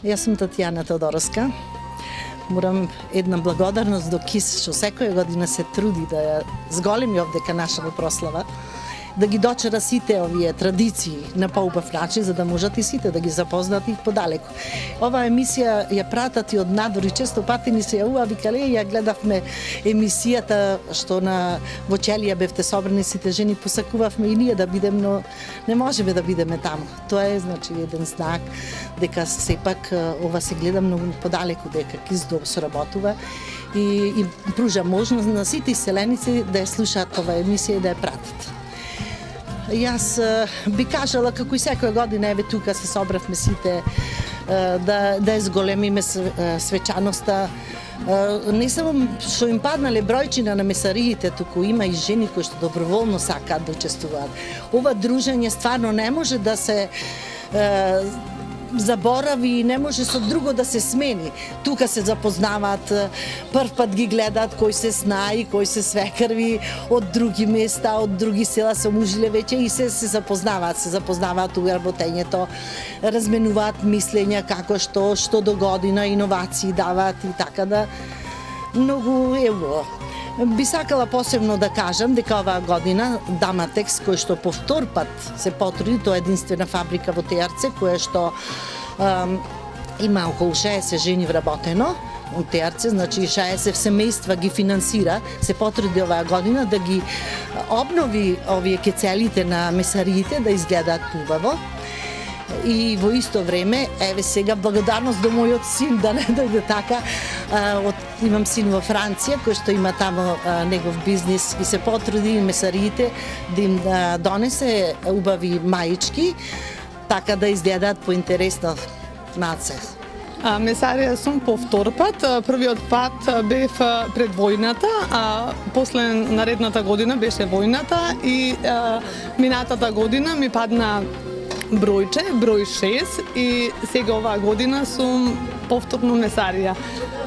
Јас сум Татјана Тодоровска. Морам една благодарност до КИС, што секоја година се труди да ја зголеми овдека нашава прослава, да ги дочера сите овие традиции на поубав начин, за да можат и сите да ги запознат и подалеку. Оваа емисија ја пратат и од надвор и често пати ни се јавува, викале, ја гледавме емисијата што на во Челија бевте собрани сите жени, посакувавме и ние да бидеме, но не можеме да бидеме таму. Тоа е значи еден знак дека сепак ова се гледа многу подалеку, дека КИС соработува и пружа можност на сите иселеници да ја слушаат оваа емисија и да ја пратат. Јас би кажала како и секоја година, еве тука се собравме сите да ја зголемиме свечаноста. Не само што им паднале бројчина на месариите, туку има и жени кои што доброволно сакаат да учествуваат. Ова дружење стварно не може да се заборави и не може со друго да се смени. Тука се запознаваат, прв пат ги гледаат кои се снаи, кои се свекрви од други места, од други села се омужиле веќе и се запознаваат у работењето, разменуваат мислења како што до година иновации даваат и така да многу е убаво. Би сакала посебно да кажам дека оваа година Даматекс, кој што по втор пат се потруди, тоа е единствена фабрика во Тејарце, која што има околу 60 жени вработено у Тејарце, значи 60 семејства ги финансира, се потруди оваа година да ги обнови овие кецелите на месариите, да изгледаат убаво. И во исто време, еве сега благодарност до мојот син, да не дојде така, имам син во Франција кој што има таму негов бизнис и се потруди месариите да им донесе убави маички, така да изгледаат поинтересно наце. Месарија сум по втор пат. Првиот пат бев пред војната, а после наредната година беше војната и минатата година ми падна бројче, број 6 и сега оваа година сум повторно месарија.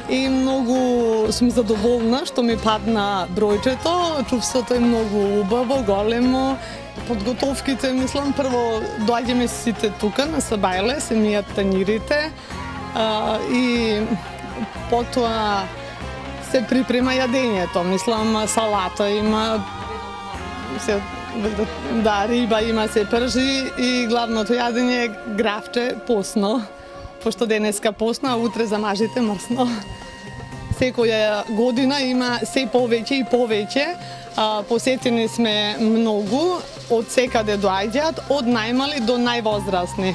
И многу сум задоволна што ми падна бројчето, чувството е многу убаво, големо. Подготовките, мислам, прво доаѓаме сите тука на Сабајле, се мијат танирите и потоа се припрема јадењето. Мислам, салата има, риба има, се пржи и главното јадење е гравче посно, пошто денеска посно, а утре за мажите мрсно. Секоја година има се повеќе и повеќе. Посетени сме многу, од секаде доаѓаат, од најмали до највозрасни.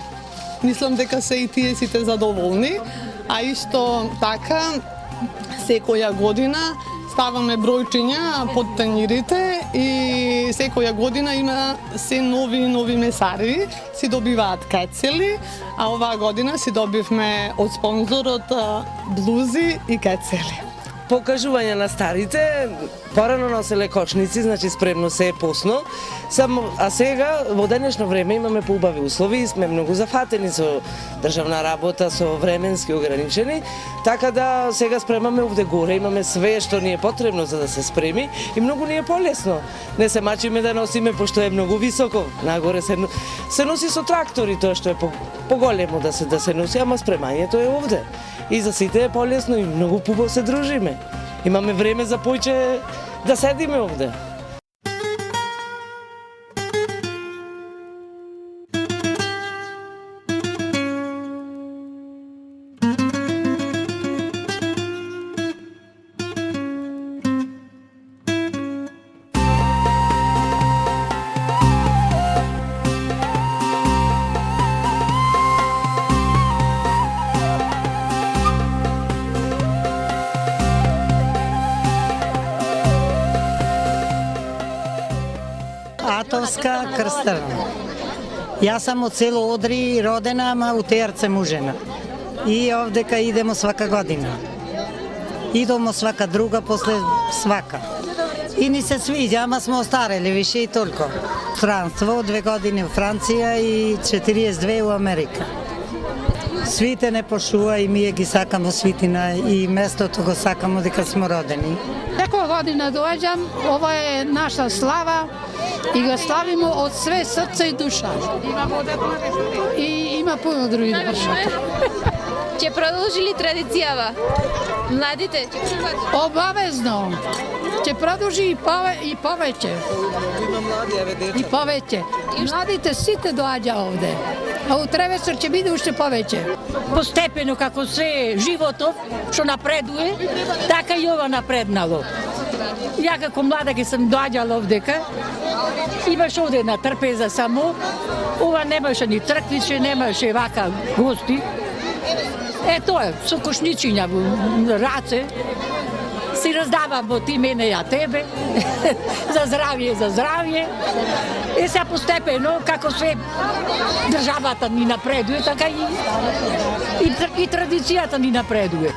Мислам дека се и тие сите задоволни, а исто така секоја година ставаме бројчиња под танирите и секоја година има се нови месари, си добиваат кецели, а оваа година си добивме од спонзорот блузи и кецели. Покажување на старите, порано носеле кошници, значи спремно се е посно, а сега во денешно време имаме поубави услови и сме многу зафатени со државна работа, со временски ограничени, така да сега спремаме овде горе, имаме све што ни е потребно за да се спреми и многу ни е полесно. Не се мачиме да носиме пошто е многу високо, нагоре се носи со трактори, тоа што е поголемо да се носи, ама спремањето е овде. И за сите е полесно и многу пубаво се дружиме. Имаме време за поќе да седиме овде. Атовска Крстева. Јас сам од село Одри родена, ама у Тејарце мужена. И овдека идемо свака година. Идемо свака друга, после свака. И ни се свиѓа, ама сме остарели више и толку. Странство, 2 години в Франција и 42 у Америка. Свите не пошува и ние ги сакамо свитина и местото го сакамо дека сме родени. Секоја година доаѓам, ова е наша слава и го славимо од све срце и душа. И има пуно други нешта. Ќе продолжи ли традицијава? Младите ќе чуваат? Обавезно. Ќе продолжи и повеќе. Има млади, еве деца. И повеќе. Младите сите доаѓа овде. А утре вечер ќе биде уште повеќе. Постепено како се животот што напредува, така и ова напреднало. Ја како млада ке сум доаѓала овдека, имаш овде една трпеза само, ова немаше ни црквиче, немаше вака гости. Тоа е, со кошничиња во раце, си раздавам ти мене ја тебе, за здравје. И сега постепено, како све државата ни напредува, така и традицијата ни напредува.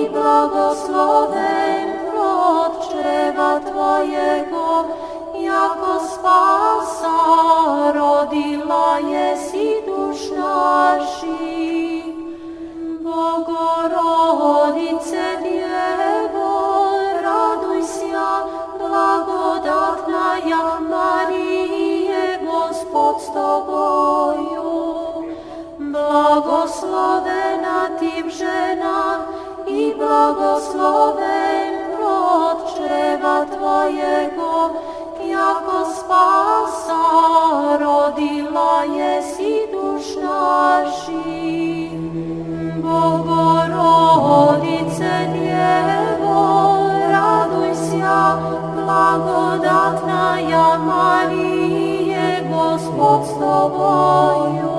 i blagosloven plod čreva Tvojego, jako spasa rodila jesi duš naših. Bogorodice Djevo, raduj sja, blagodatnaja Marije, Gospod s Tobою. Blagoslovena Ti v ženách i blagosloven plod čreva Tvojego, jako spasa rodila jesi duš naših. Bogorodice Djevo, raduj sja, blagodatnaja Marije, Gospod s Tobою.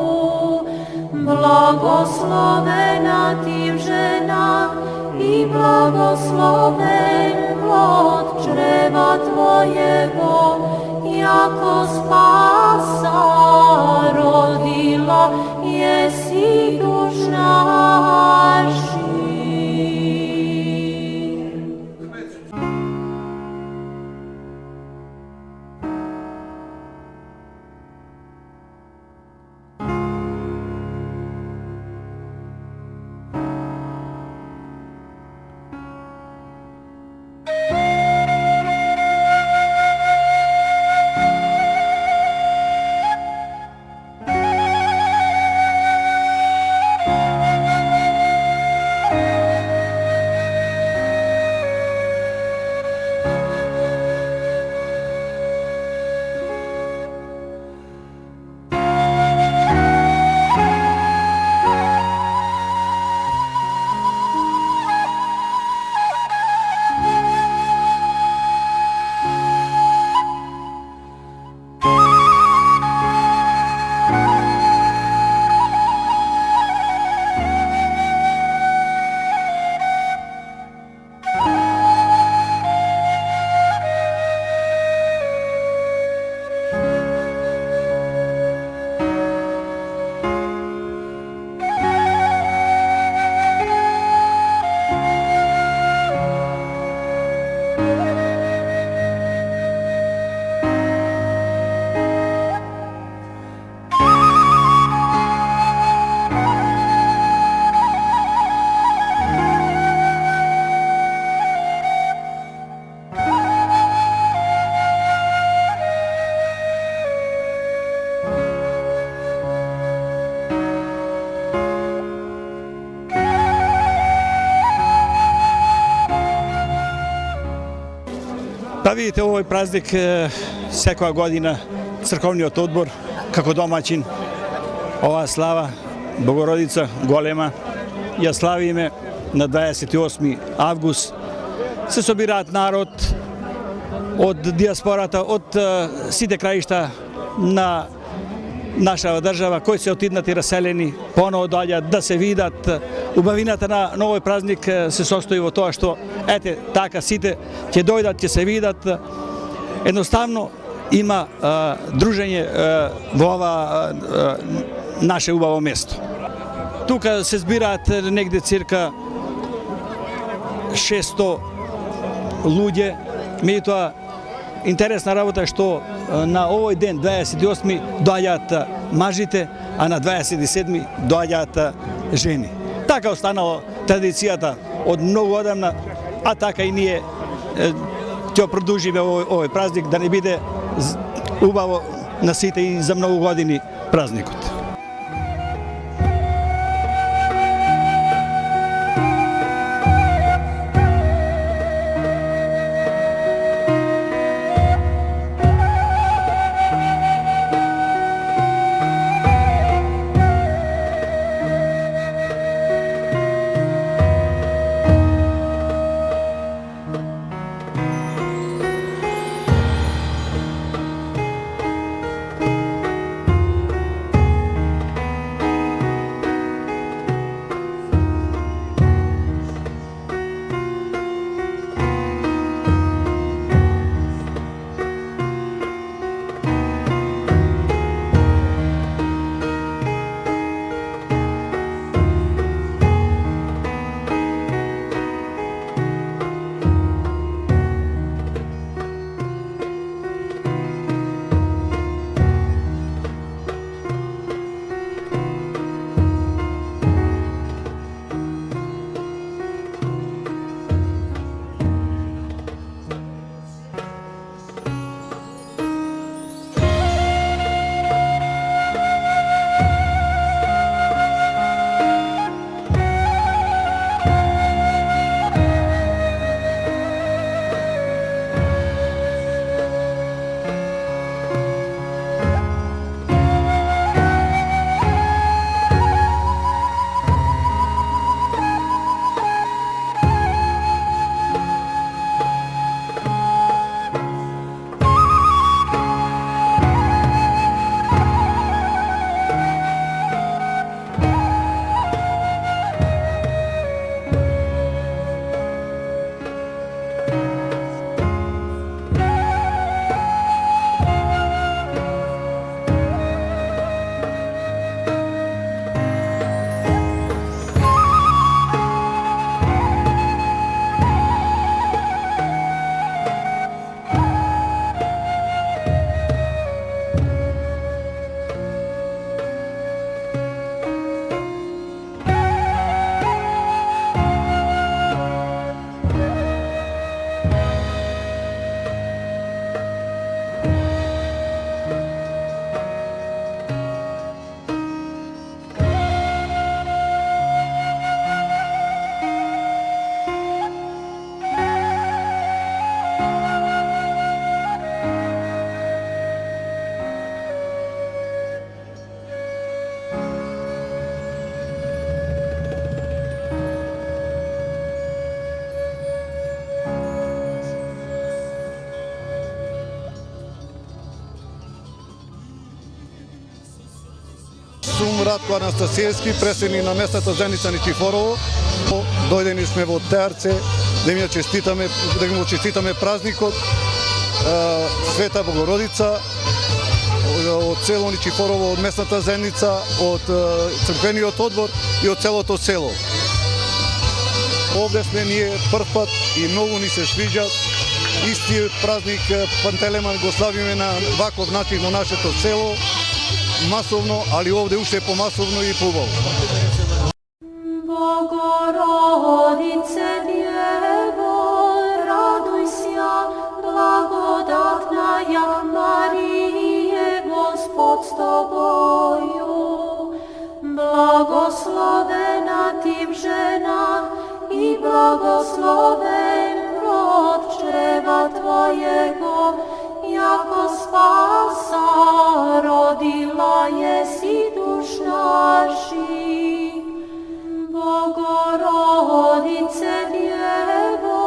Blagoslovena Ti v ženách i blagosloven plod čreva Tvojego, jako spasa rodila jesi duš naših. Па видите, овој празник секоја година црковниот одбор како домаќин оваа слава Богородица голема ја славиме на 28 август. Се собираат народ од диаспората, од сите краишта на нашава држава, кои се отиднати раселени, поново доаѓаат да се видат. Убавината на овој празник се состои во тоа што ете така сите ќе дојдат, ќе се видат. Едноставно има дружење во ова наше убаво место. Тука се збираат негде цирка 600 луѓе, меѓутоа интересна работа е што на овој ден, 28 доаѓаат мажите, а на 27 доаѓаат жени. Така останало традицијата од многу одамна, а така и ние ќе продолжиме овој празник да не биде убаво на сите и за многу години празникот. сум Радко Анастасиевски, преседник на местната заедница Никифорово. Дојдени сме во Теарце да му честитаме празникот Света Богородица од село Никифорово, од местната заедница, од црквениот одбор и од целото село. Овде сме ние прв пат и многу ни се свиѓа. Истиот празник Пантелеймон го славиме на ваков начин во нашето село, масовно, али овде уште помасовно и побаво. Bogorodice Djevo, raduj se, blagodatna ja Marije, Gospod s tobою. Blagoslovena ti v ženách i blagosloven plod čreva tvojego, jako spasa rodila jesi duš naših. Bogorodice Djevo,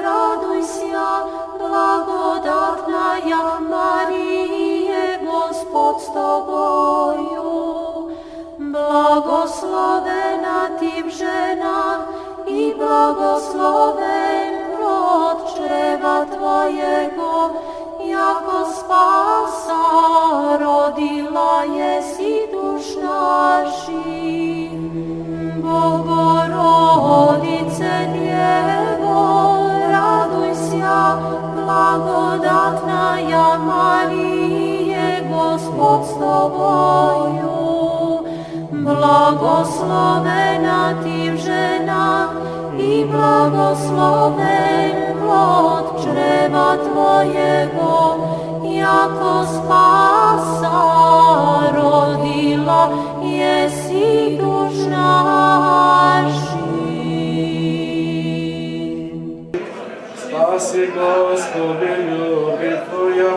raduj se, blagodatna ja Marije, Gospod s tobою. Blagoslovena ti v ženách i blagosloven plod čreva tvojego, jako spasa rodila jesi duš naših. Bogorodice Djevo, raduj se, blagodatna ja Marije, Gospod s tobою. Blagoslovena ti v ženách i blagosloven plod čreva tvojego, jako spasa rodila jesi duš naših. Spasi Gospodi ljubi tvoja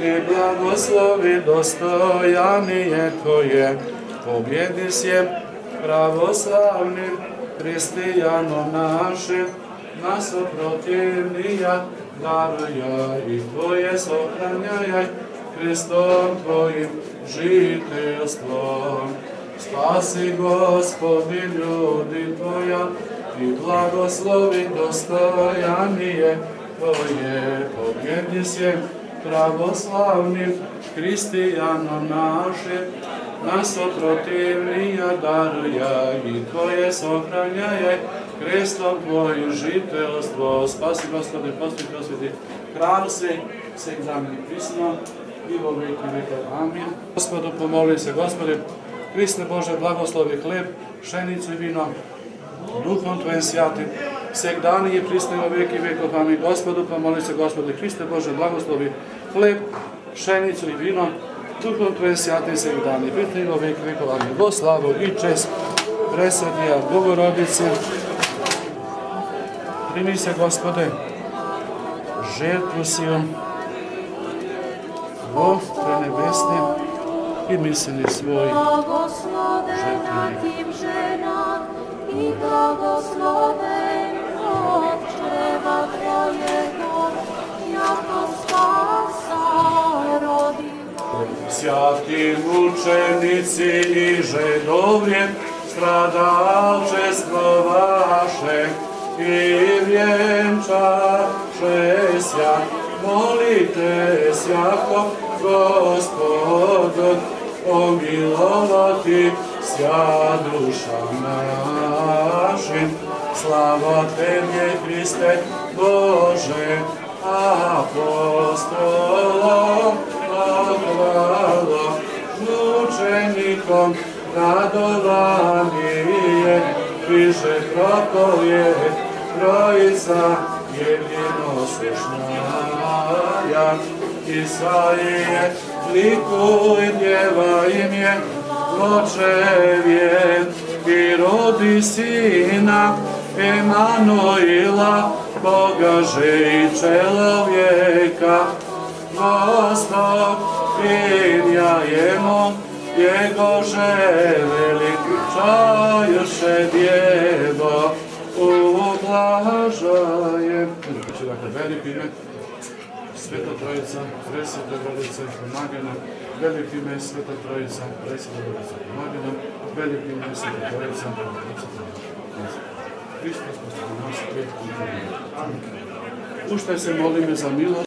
i blagoslovi dostojanije tvoje. Pobjedi se pravoslavnim hristijanom našim, nas protivnija daruja i tvoje sохраняй Христом tvojim žiteljstvom. Spasi Gospodi ljudi tvoja i blagoslovi dostojanije tvoje. Pobjedi se pravoslavnim hristijanom našim, нас protivnija daruja i tvoje сохраняй Христом твоим жителство. Спаси, Господи, Господи, Господи, Краль сей, всегда и присно, и во веки веков. Амин. Господу помоли се, Господи, Христе Боже, благослови хлеб, пшеницу и вино, Духом Твоим святым, всегда и присно, и во веки веков. Амин. Господу помоли се, Господи, Христе Боже, благослови хлеб, пшеницу и вино, Духом Твоим святым всегда и присно, и во веки веков. Амин. Во славу и чест Пресвятија Богородице, прими се, Господе, жертву сию во пренебесни и мислени своји. Благословена ти в женах и благословен плод чрева Твоего, яко спаса родила. Святи мучениci и же добре stradalčestvo vaše i vjenčašeся, molite jako Gospodu, pomilovati ся duša našim. Slava Tebi, Hriste Bože, apostolom, hvala mučenikom, radovanje, križe propovjed, Trojica jedinosušnaja. Isaije, likuj djeva imje, očevje i rodi sina, Emanuila, Boga že i čelovjeka. Gospod, pridjajemo, Jego želeli, čajuše djevo, ublažajem. Dakle, veliki ime Света Троица, Пресвета Богородица, помагай нам. Велики ме Света Троица, Пресвета Богородица, помагай нам. Велики ме Света Троица, Христос посреди нас, уште се молиме за милост.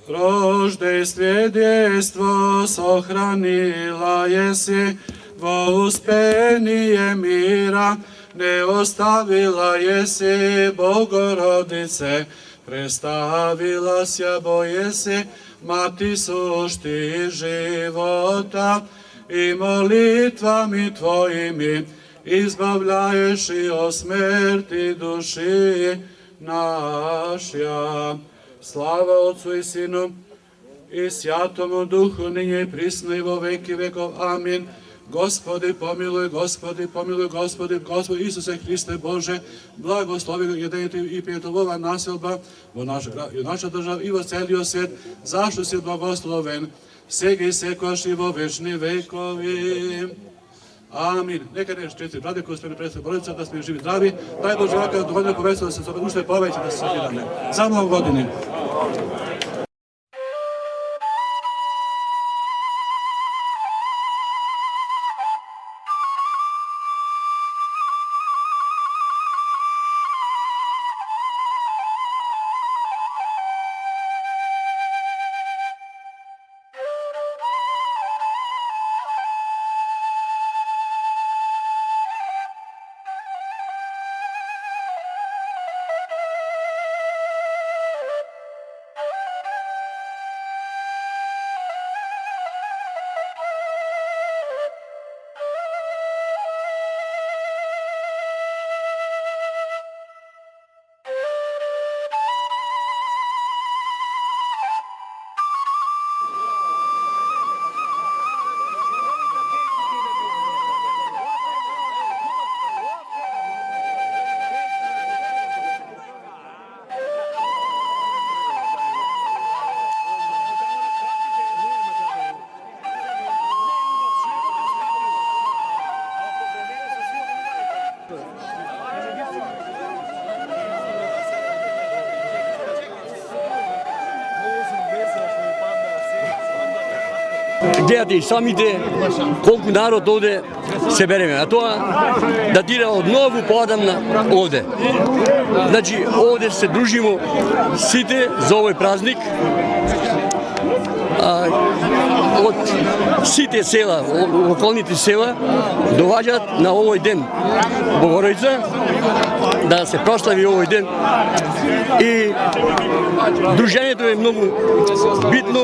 Рождестве детство сохранила еси, во успение мира не оставила еси, Богородице, представила ся боеси, мати сушти живота, и молитвами Твоими избавляеш и от смерти души нашя. Слава Отцу и Сину и Святому Духу, ниње и присно и во веки веков. Амин. Господи помилуј, Господи помилуј, Господи, Господи Исусе Христе Боже, благослови го једењето и пијето во оваа населба, во наша држава и во целиот свет, зашто си благословен, сега и секогаш и во вечни векови. Амин. Нека не четири браде кои сме пред Богородица, да сме живи здрави. Дај Боже вака да дојдеме повеќе да се уште повеќе да се събираме. За многу години. Гледате и самите колку народ овде се береме, а тоа датира од многу поодамна овде. Значи, овде се дружимо сите за овој празник. Од сите села, околните села, доаѓаат на овој ден Богородица, да се прослави овој ден. И дружењето е многу битно.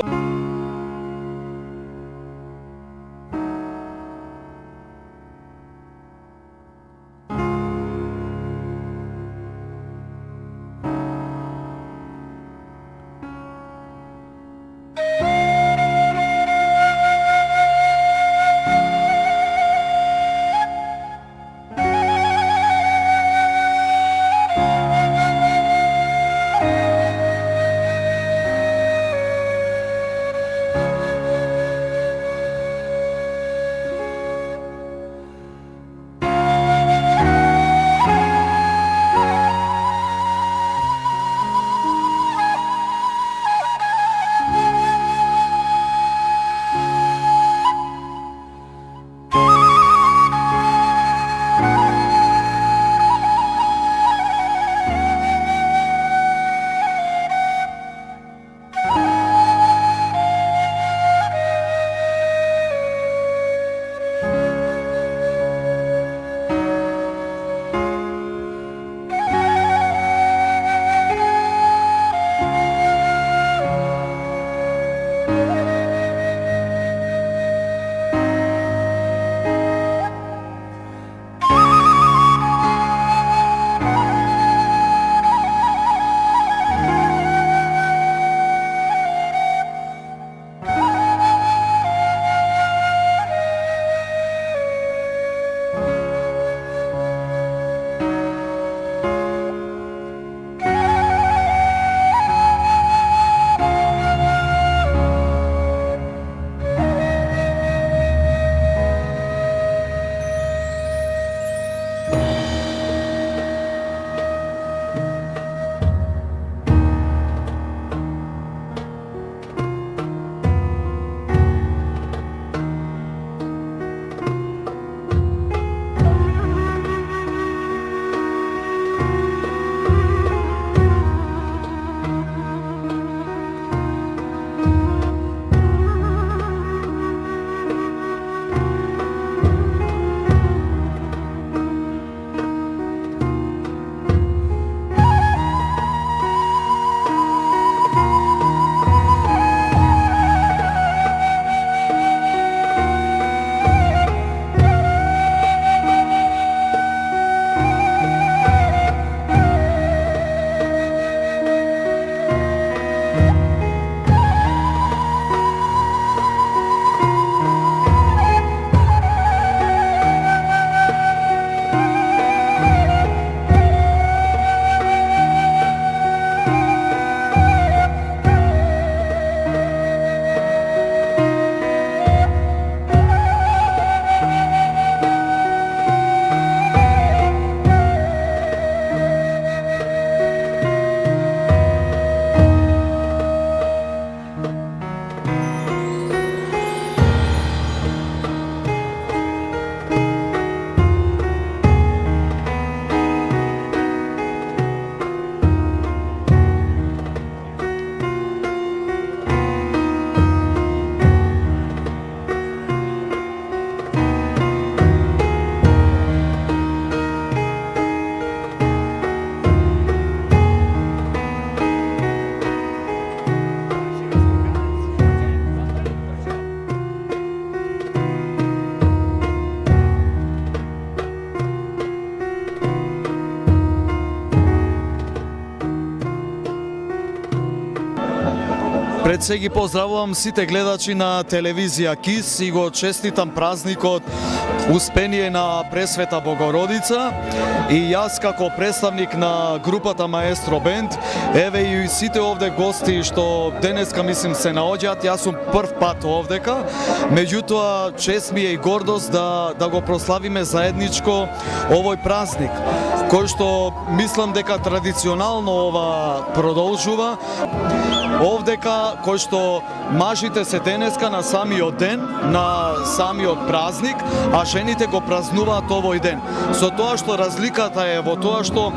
Пред се ги поздравувам сите гледачи на телевизија КИС и го честитам празникот Успение на Пресвета Богородица. И јас како представник на групата Маестро Бенд, еве и сите овде гости што денеска мислим се наоѓаат, јас сум прв пат овдека, меѓутоа чест ми е и гордост да го прославиме заедничко овој празник, кој што мислам дека традиционално ова продолжува. Овдека кој што мажите се денеска на самиот ден, на самиот празник, а жените го празнуваат овој ден. Со тоа што разликата е во тоа што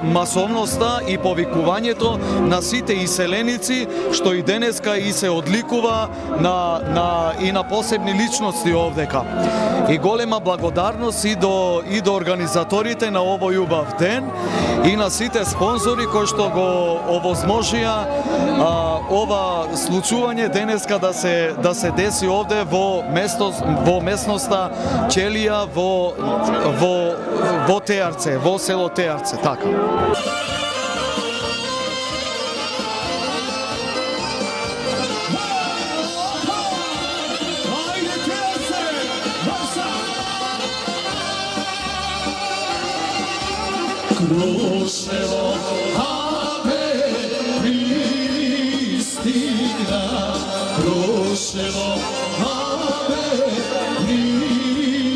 масовноста и повикувањето на сите иселеници што и денеска и се одликува и на посебни личности овдека. И голема благодарност и до организаторите на овој убав ден и на сите спонзори кои што го овозможија ова случување денеска да се деси овде во местноста Ќелија во Теарце, во село Теарце, така. Крушево, аме, пристигна. Крушево, аме, пристигна.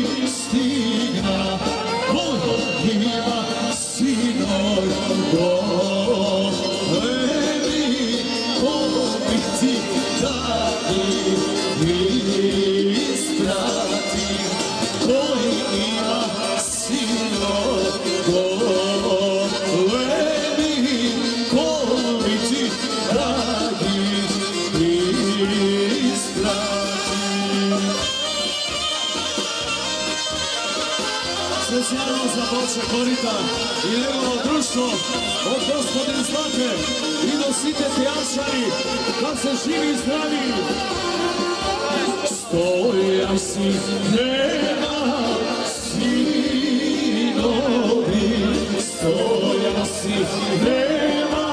Мојот има синој, големи, обих ти да ги испрати. Кој има синој, специјално за Боче Корита и негово друштво од господин Злате и до сите тејачари, да се живи и здрави. Стоја си нема синови, стоја си нема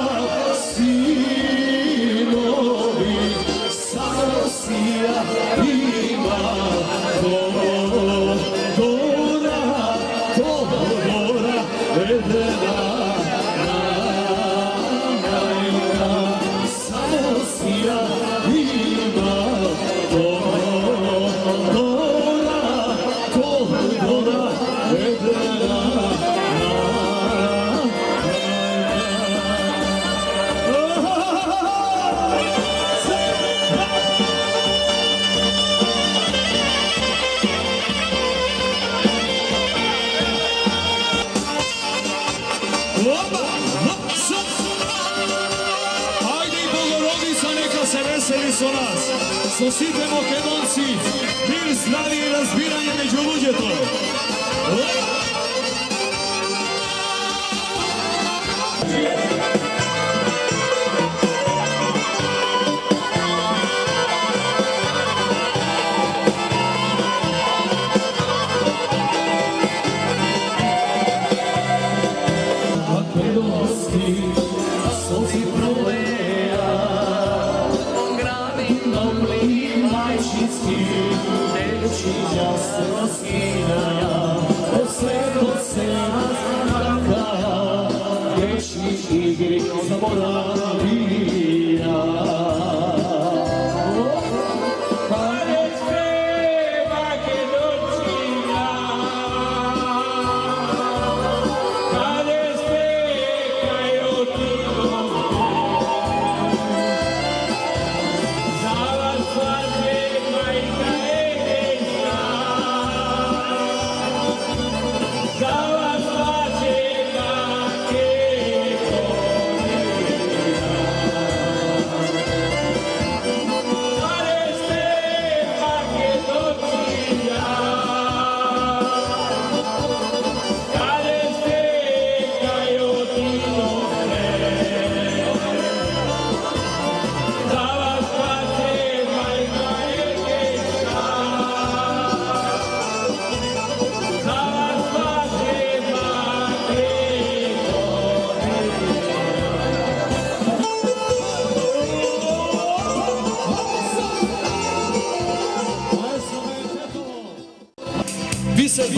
синови, само Росија има со нас, со сите македонци, мир, здравје и разбирање меѓу луѓето. Majčinski, neći ja se raskinaja,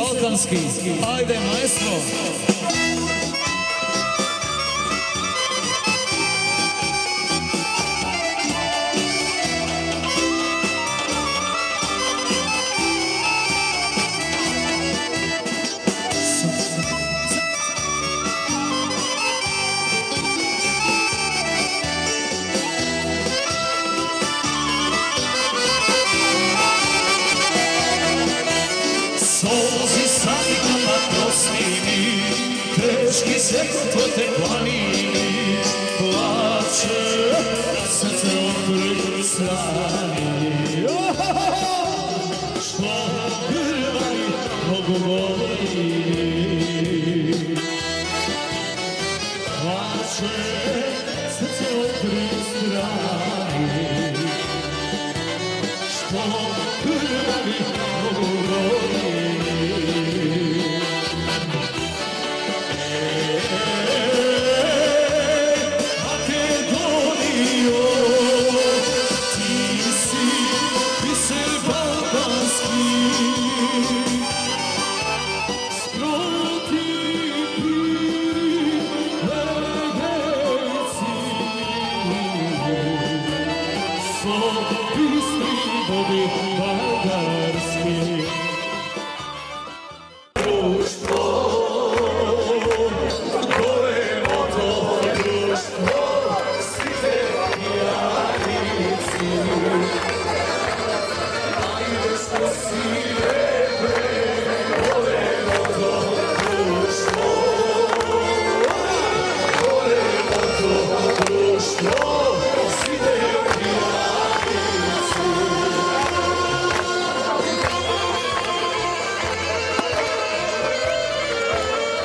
balkanski. Ajde, maestro. Solzi sanjama prosnini, teški se kod te planini, plače srce od drugoj strani. Što prvari mogu govori, plače srce od drugoj strani. Što prvari mogu govori.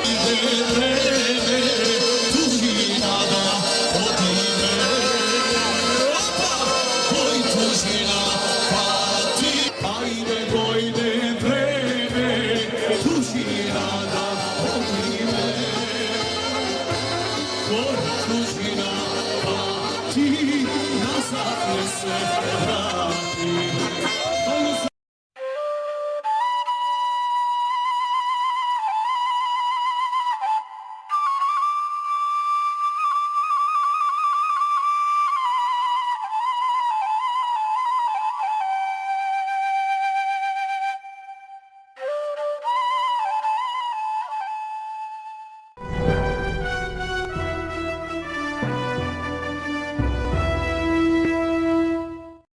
Idemo